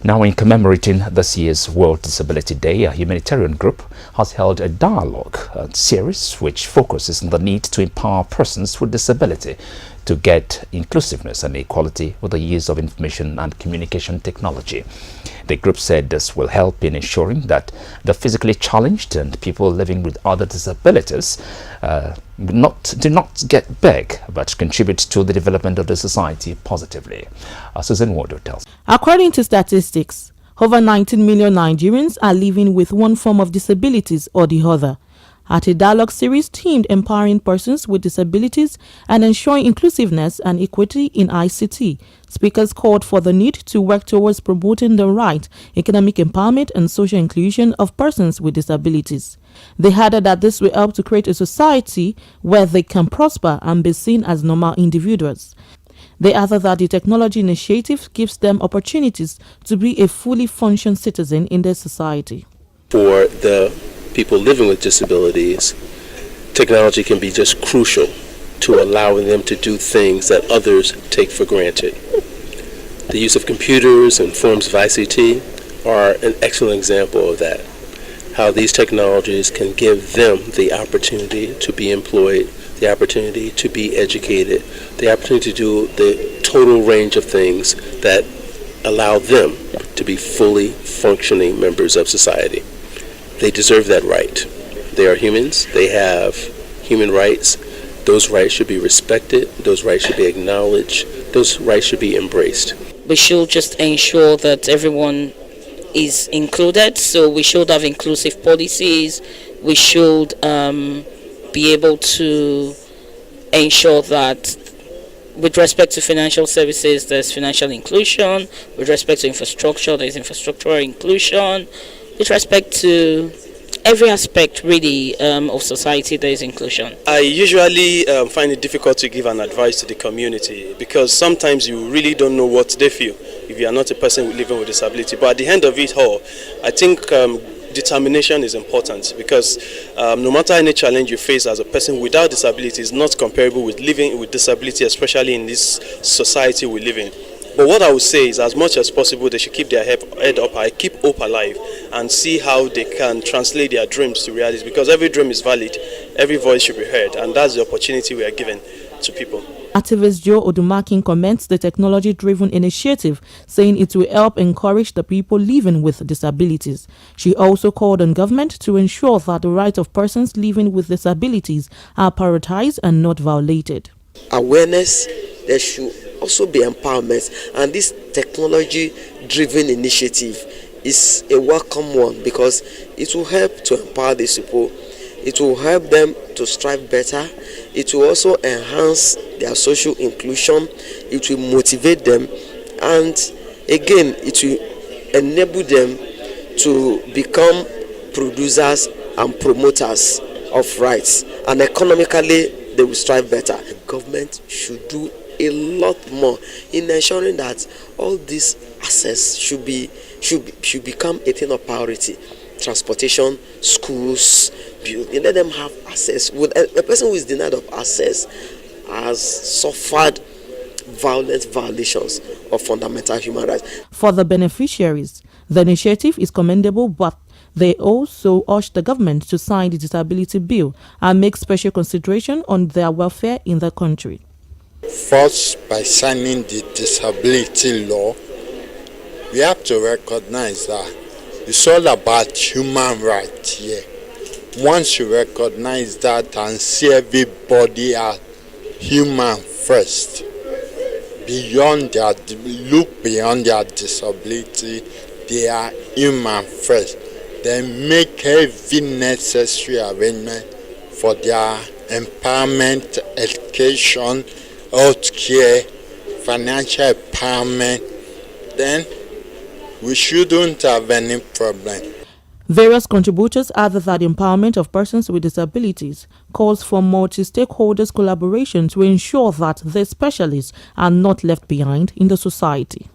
Now, in commemorating this year's World Disability Day, a humanitarian group has held a dialogue series which focuses on the need to empower persons with disability to get inclusiveness and equality with the use of information and communication technology. The group said this will help in ensuring that the physically challenged and people living with other disabilities do not get big, but contribute to the development of the society positively. Susan Wardo tells. According to statistics, over 19 million Nigerians are living with one form of disabilities or the other. At a dialogue series themed empowering persons with disabilities and ensuring inclusiveness and equity in ICT, speakers called for the need to work towards promoting the right, economic empowerment and social inclusion of persons with disabilities. They added that this will help to create a society where they can prosper and be seen as normal individuals. They added that the technology initiative gives them opportunities to be a fully functioning citizen in their society. For the people living with disabilities, technology can be just crucial to allowing them to do things that others take for granted. The use of computers and forms of ICT are an excellent example of that. How these technologies can give them the opportunity to be employed, the opportunity to be educated, the opportunity to do the total range of things that allow them to be fully functioning members of society. They deserve that right. They are humans. They have human rights. Those rights should be respected. Those rights should be acknowledged. Those rights should be embraced. We should just ensure that everyone is included. So we should have inclusive policies. We should be able to ensure that with respect to financial services, there's financial inclusion. With respect to infrastructure, there's infrastructural inclusion. With respect to every aspect, really, of society, there is inclusion. I usually find it difficult to give an advice to the community because sometimes you really don't know what they feel if you are not a person living with disability. But at the end of it all, I think determination is important because no matter any challenge you face as a person without disability is not comparable with living with disability, especially in this society we live in. But what I would say is, as much as possible, they should keep their head up high, keep hope alive, and see how they can translate their dreams to reality. Because every dream is valid, every voice should be heard, and that's the opportunity we are given to people. Activist Joe Odumakin comments the technology-driven initiative, saying it will help encourage the people living with disabilities. She also called on government to ensure that the rights of persons living with disabilities are prioritized and not violated. Awareness, there should also be empowerment, and this technology-driven initiative is a welcome one because it will help to empower these people. It will help them to strive better. It will also enhance their social inclusion. It will motivate them, and again, it will enable them to become producers and promoters of rights, and economically they will strive better. The government should do a lot more in ensuring that all these assets should become a thing of priority. Transportation, schools, building, let them have access. A person who is denied of access has suffered violent violations of fundamental human rights. For the beneficiaries, the initiative is commendable, but they also urge the government to sign the disability bill and make special consideration on their welfare in the country. First, by signing the disability law, we have to recognize that it's all about human rights here. Once you recognize that and see everybody as human first, look beyond their disability, they are human first, then make every necessary arrangement for their empowerment, education, healthcare, financial empowerment, then we shouldn't have any problem. Various contributors added that the empowerment of persons with disabilities calls for multi-stakeholders collaboration to ensure that the specialists are not left behind in the society.